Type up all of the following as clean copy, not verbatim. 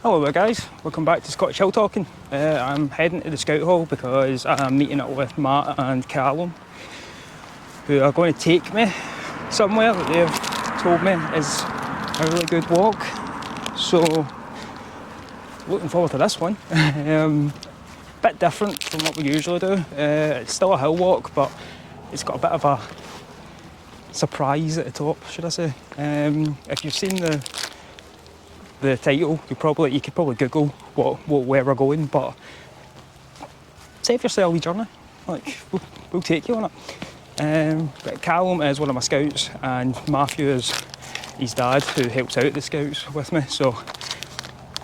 Hello there guys, welcome back to Scottish Hill Talking. I'm heading to the Scout Hall because I'm meeting up with Matt and Callum, who are going to take me somewhere that they've told me is a really good walk. So, looking forward to this one. Bit different from what we usually do. It's still a hill walk, but it's got a bit of a surprise at the top, should I say. If you've seen the title, you could probably Google where we're going, but save yourself a journey. Like we'll take you on it. But Callum is one of my scouts, and Matthew is his dad, who helps out the scouts with me. So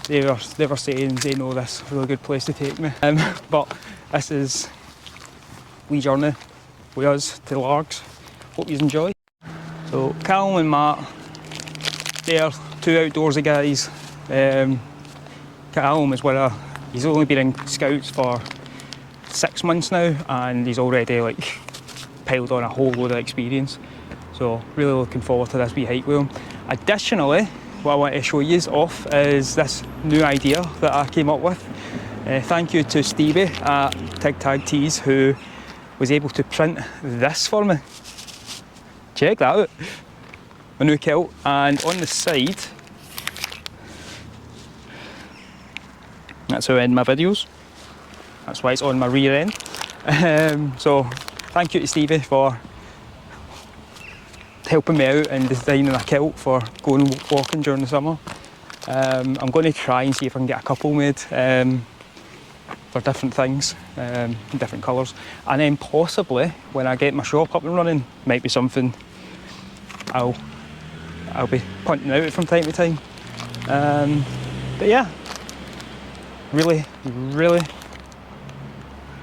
they were saying they know this is a really good place to take me. But this is wee journey with us to Largs. Hope you enjoy. So Callum and Matt, they're two outdoorsy guys. Callum is he's only been in Scouts for 6 months now, and he's already like piled on a whole load of experience. So really looking forward to this wee hike with him. Additionally, what I want to show you off is this new idea that I came up with. Thank you to Stevie at Tig Tag Tees, who was able to print this for me. Check that out. A new kilt, and on the side, that's how I end my videos. That's why it's on my rear end. So thank you to Stevie for helping me out and designing a kilt for going walking during the summer. I'm going to try and see if I can get a couple made for different things, different colours, and then possibly when I get my shop up and running, might be something I'll be punting out from time to time. But yeah, really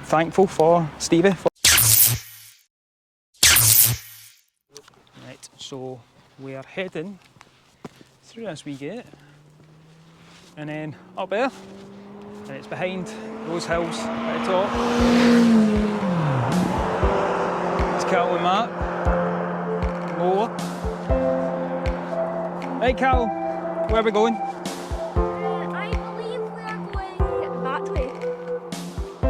thankful for Stevie. Right, so we are heading through this wee gate and then up there, and it's behind those hills at the top. It's Callum and Matt. Lower. Right, Callum, where are we going? I believe we are going that way, to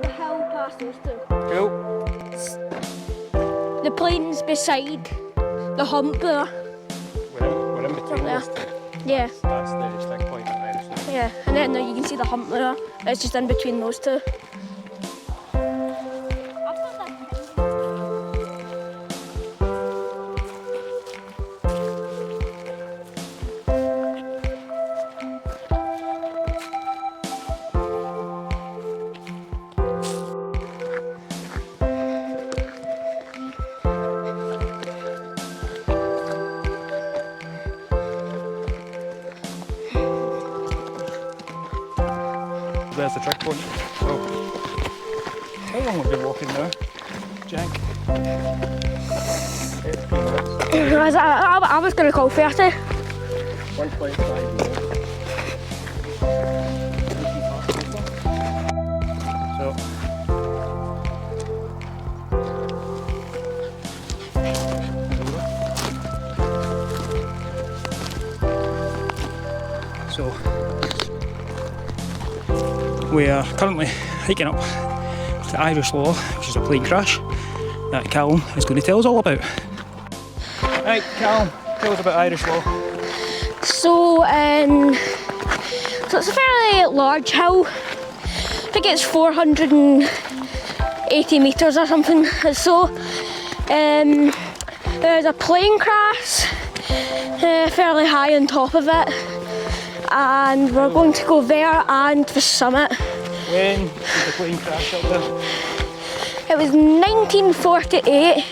the hill past those two. Cool. The plane's beside the hump there. We're in between There. those two. Yeah, That's the stick point at the end. yeah, and then you can see the hump there. It's just in between those two. There's the trick point. So, how long have we been walking now, Jack? 15 minutes. I was going to call 30. 1.5 minutes. So we are currently hiking up to Irish Law, which is a plane crash that Callum is going to tell us all about. Right, Callum, tell us about Irish Law. So it's a fairly large hill. I think it's 480 metres or something. So there's a plane crash fairly high on top of it, and we're going to go there and the summit. When did the plane crash up there? It was 1948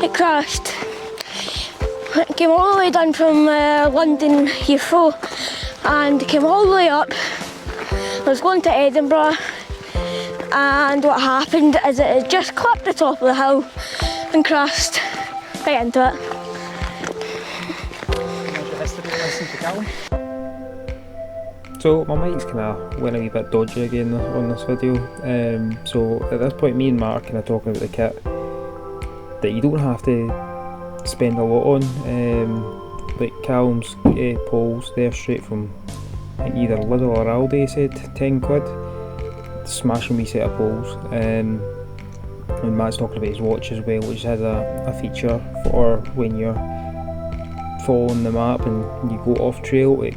it crashed. It came all the way down from London Heathrow, and it came all the way up. I was going to Edinburgh, and what happened is it had just clipped the top of the hill and crashed right into it. There's your history lesson to Callum. So my mic's kind of went a wee bit dodgy again on this video. So at this point, me and Mark are kind of talking about the kit that you don't have to spend a lot on. Like Callum's poles, they're straight from I think either Lidl or Aldi said 10 quid. Smashing wee set of poles. And Matt's talking about his watch as well, which has a feature for when you're following the map and you go off trail. It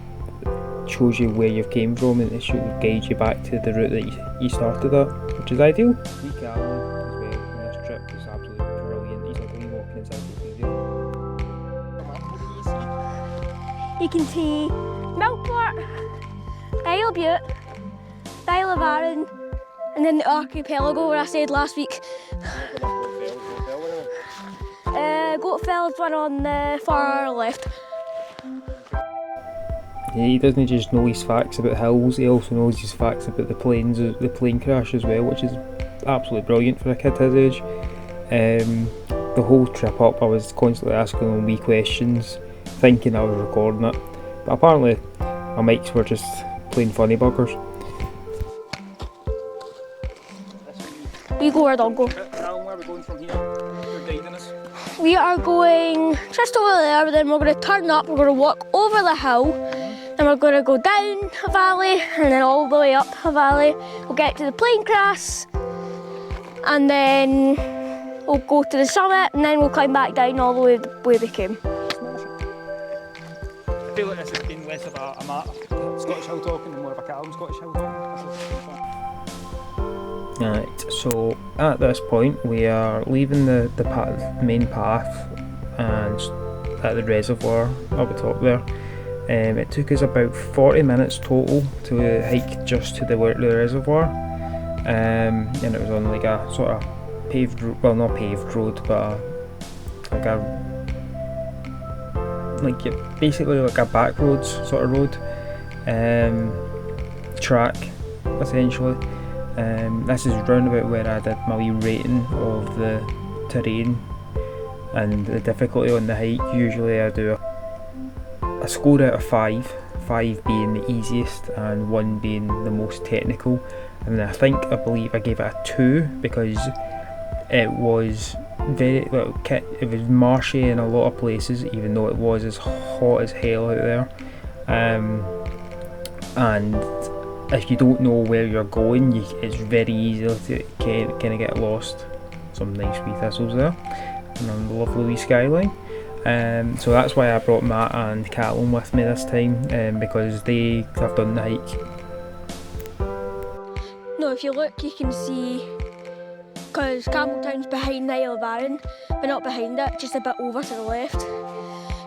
shows you where you've came from and it should guide you back to the route that you started at, which is ideal. Callum as well on this trip is absolutely brilliant. He's like a wee walking encyclopedia. You can see Millport, Isle of Butte, Isle of Arran, and then the archipelago where I said last week. Goatfell's one on the far left. Yeah, he doesn't just know his facts about hills, he also knows his facts about the plane crash as well, which is absolutely brilliant for a kid his age. The whole trip up I was constantly asking him wee questions, thinking I was recording it, but apparently my mics were just plain funny buggers. We go where don't go. Callum, where are we going from here? You're guiding us. We are going just over there, but then we're going to turn up, we're going to walk over the hill, then we're going to go down a valley, and then all the way up a valley. We'll get to the plane crash, and then we'll go to the summit, and then we'll climb back down all the way where we came. I feel like this has been less of a Matt Scottish hill talking and more of a Callum Scottish hill talking. Right, so at this point we are leaving the main path and at the reservoir up the top there. It took us about 40 minutes total to hike just to the reservoir, and it was on like a sort of paved, well not paved road, but basically like a back roads sort of road, track essentially. This is round about where I did my wee rating of the terrain and the difficulty on the hike. Usually I do a score out of 5 being the easiest and 1 being the most technical, and I believe I gave it a 2 because it was it was marshy in a lot of places, even though it was as hot as hell out there, and if you don't know where you're going, it's very easy to kind of get lost. Some nice wee thistles there, and a lovely wee skyline. So that's why I brought Matt and Callum with me this time, because they have done the hike. No, if you look, you can see, because Campbelltown's behind the Isle of Arran, but not behind it, just a bit over to the left.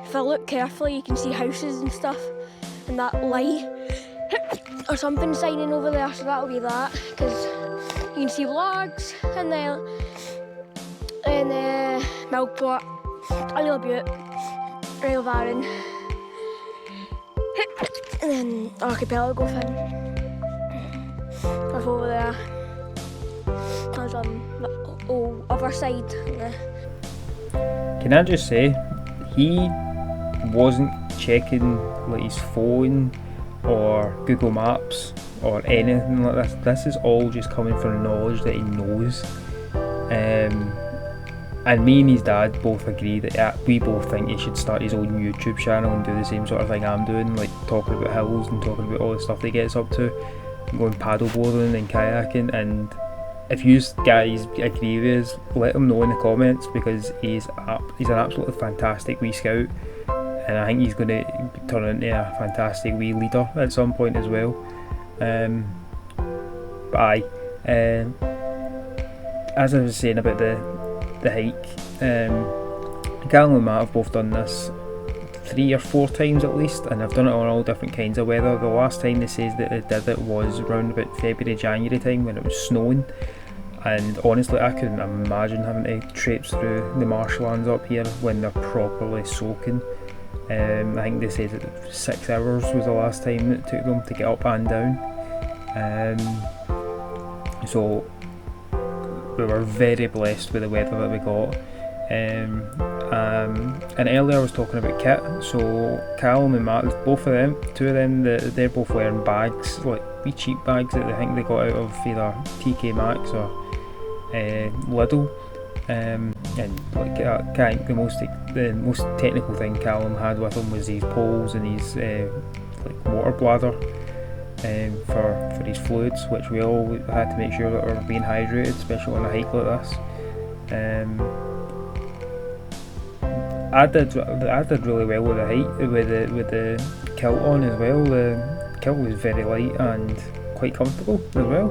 If I look carefully, you can see houses and stuff, and that light or something shining over there, so that'll be that, because you can see logs and then Millport, Isle of Butte, Isle of Arran, and then archipelago thing. That's over there. That's on the other side. Can I just say, he wasn't checking like his phone or Google Maps or anything like this. This is all just coming from knowledge that he knows. And me and his dad both agree that we both think he should start his own YouTube channel and do the same sort of thing I'm doing, like talking about hills and talking about all the stuff that he gets up to, going paddleboarding and kayaking. And if you guys agree with us, let him know in the comments, because he's an absolutely fantastic wee scout, and I think he's going to turn into a fantastic wee leader at some point as well. But aye, as I was saying about the hike, Callum and Matt have both done this 3 or 4 times at least, and I've done it on all different kinds of weather. The last time they says that they did it was around about February, January time when it was snowing, and honestly I couldn't imagine having to traipse through the marshlands up here when they're properly soaking. I think they said that 6 hours was the last time it took them to get up and down. So we were very blessed with the weather that we got. And earlier I was talking about kit, so Callum and Matt, both of them, 2 of them, they're both wearing bags, like wee cheap bags that I think they got out of either TK Maxx or Lidl. And like the most technical thing Callum had with him was his poles and his like water bladder. for these fluids, which we all had to make sure that we're being hydrated, especially on a hike like this. I did really well with the height, with the kilt on as well. The kilt was very light and quite comfortable as well.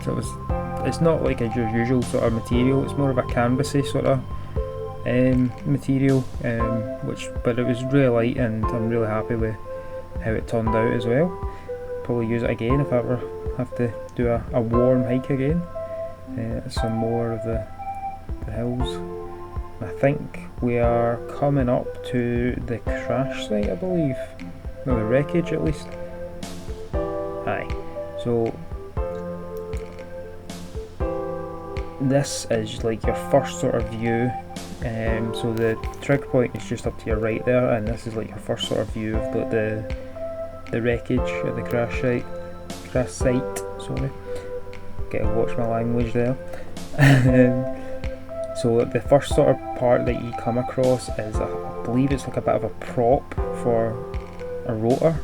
So it's not like a usual sort of material. It's more of a canvasy sort of material, but it was really light, and I'm really happy with how it turned out as well. Probably use it again if I ever have to do a warm hike again. Some more of the hills. I think we are coming up to the crash site, I believe. No, the wreckage at least. Aye. So this is like your first sort of view. So the trig point is just up to your right there, and this is like your first sort of view of the wreckage at the crash site. Sorry, gotta watch my language there. So the first sort of part that you come across is, I believe it's like a bit of a prop for a rotor.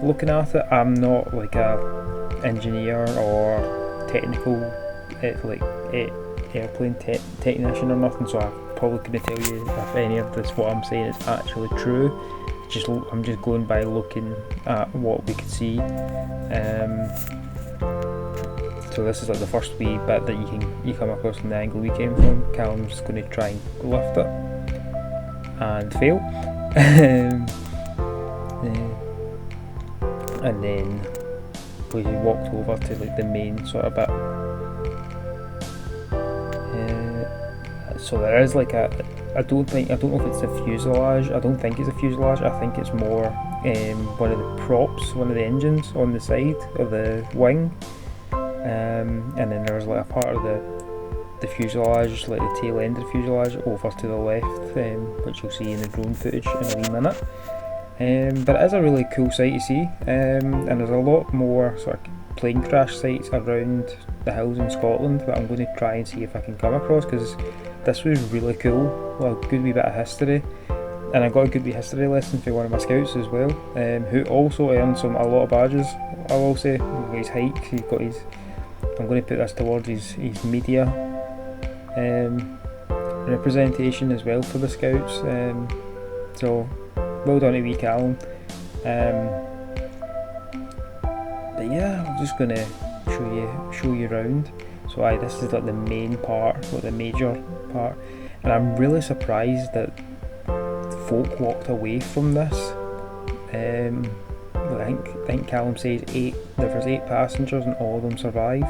Looking at it, I'm not like a engineer or technical airplane technician or nothing, so I probably couldn't tell you if any of this what I'm saying is actually true. I'm just going by looking at what we could see. So this is like the first wee bit that you come across from the angle we came from. Callum's going to try and lift it and fail. And then we walked over to like the main sort of bit. So there is like I don't know if it's the fuselage. I don't think it's a fuselage. I think it's more one of the props, one of the engines on the side of the wing. And then there's like a part of the fuselage, like the tail end of the fuselage, over to the left, which you'll see in the drone footage in a wee minute. But it is a really cool sight to see, and there's a lot more sort of plane crash sites around the hills in Scotland that I'm going to try and see if I can come across, because this was really cool. Well, a good wee bit of history, and I got a good wee history lesson for one of my scouts as well, who also earned a lot of badges. I will say, his hike, he's got his. I'm going to put this towards his media representation as well for the scouts. So well done to wee Callum. But yeah, I'm just going to show you around. So this is like the main part, or the major part, and I'm really surprised that folk walked away from this. I think Callum says there was 8 passengers and all of them survived.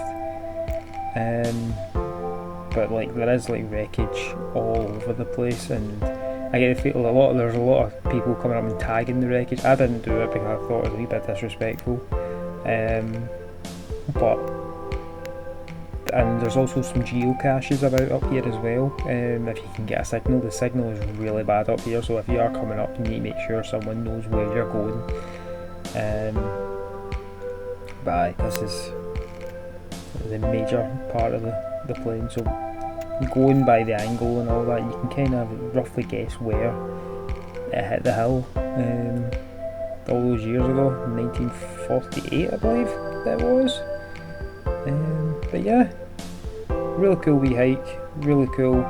But like there is like wreckage all over the place, and I get the feel there's a lot of people coming up and tagging the wreckage. I didn't do it because I thought it was a wee bit disrespectful. And there's also some geocaches about up here as well. If you can get a signal, the signal is really bad up here, so if you are coming up you need to make sure someone knows where you're going. But this is the major part of the plane, so going by the angle and all that, you can kind of roughly guess where it hit the hill all those years ago, 1948 I believe that was. But yeah, really cool wee hike, really cool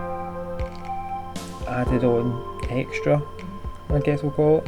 added on extra, I guess we'll call it.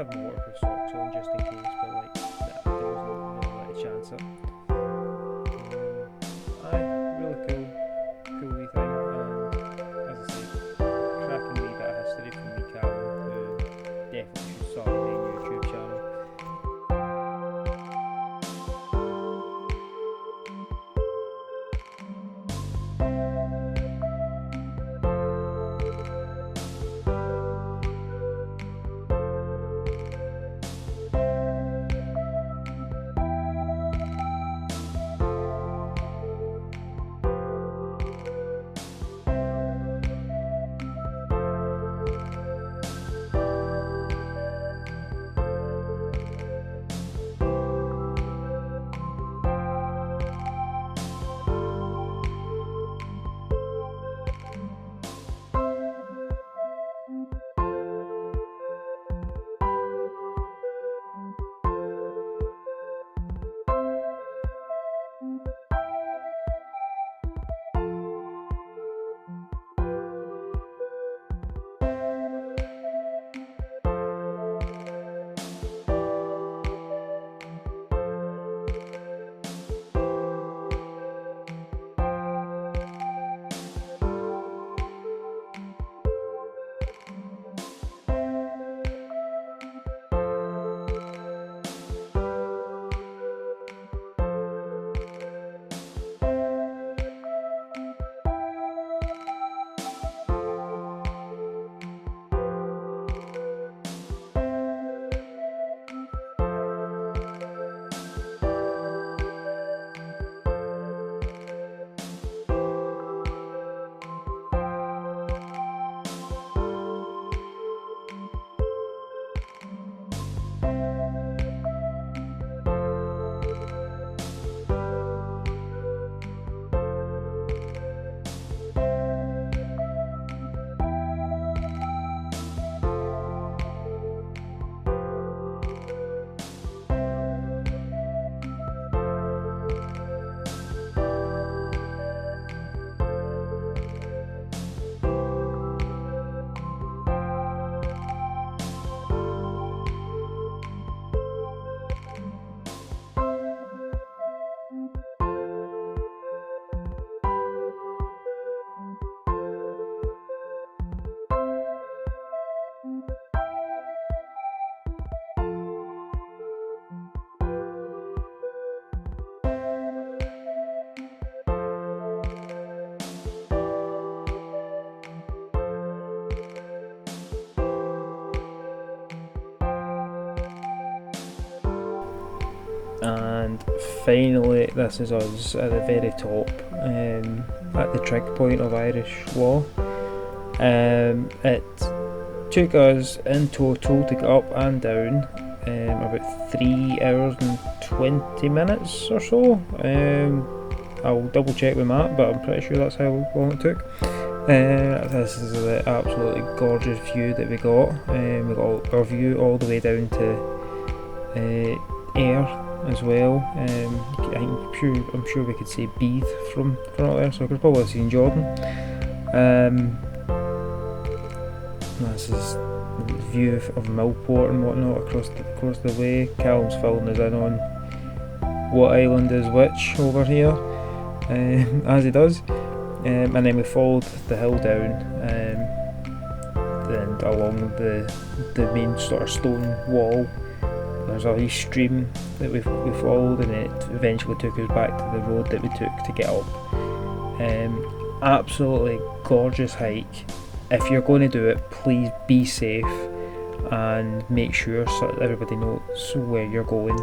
have my waterproof socks on just in case, but like there wasn't really like a chance it. Aye, really cool wee thing, and as I say, cracking wee bit of history from me Callum, who definitely should start a main YouTube channel. And finally, this is us at the very top, at the trig point of Irish Law. It took us in total to get up and down about 3 hours and 20 minutes or so. I'll double check with Matt, but I'm pretty sure that's how long it took. This is the absolutely gorgeous view that we got. We got our view all the way down to Ayr as well. I'm sure we could see Beath from up there, so I could probably have seen Jordan. This is the view of Millport and whatnot across the way. Callum's filling us in on what island is which over here, as he does. And then we followed the hill down and along the main sort of stone wall. There's a wee stream that we followed, and it eventually took us back to the road that we took to get up. Absolutely gorgeous hike. If you're going to do it, please be safe and make sure so that everybody knows where you're going.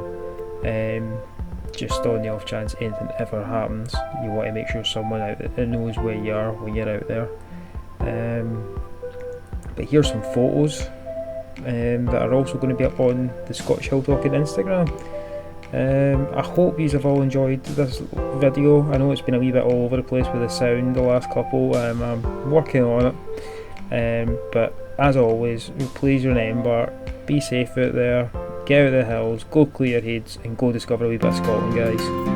Just on the off chance anything ever happens, you want to make sure someone out there knows where you are when you're out there. But here's some photos that are also going to be up on the Scottish Hill Talking Instagram. I hope you have all enjoyed this video. I know it's been a wee bit all over the place with the sound the last couple. I'm working on it, but as always, please remember, be safe out there, get out of the hills, go clear heads and go discover a wee bit of Scotland, guys.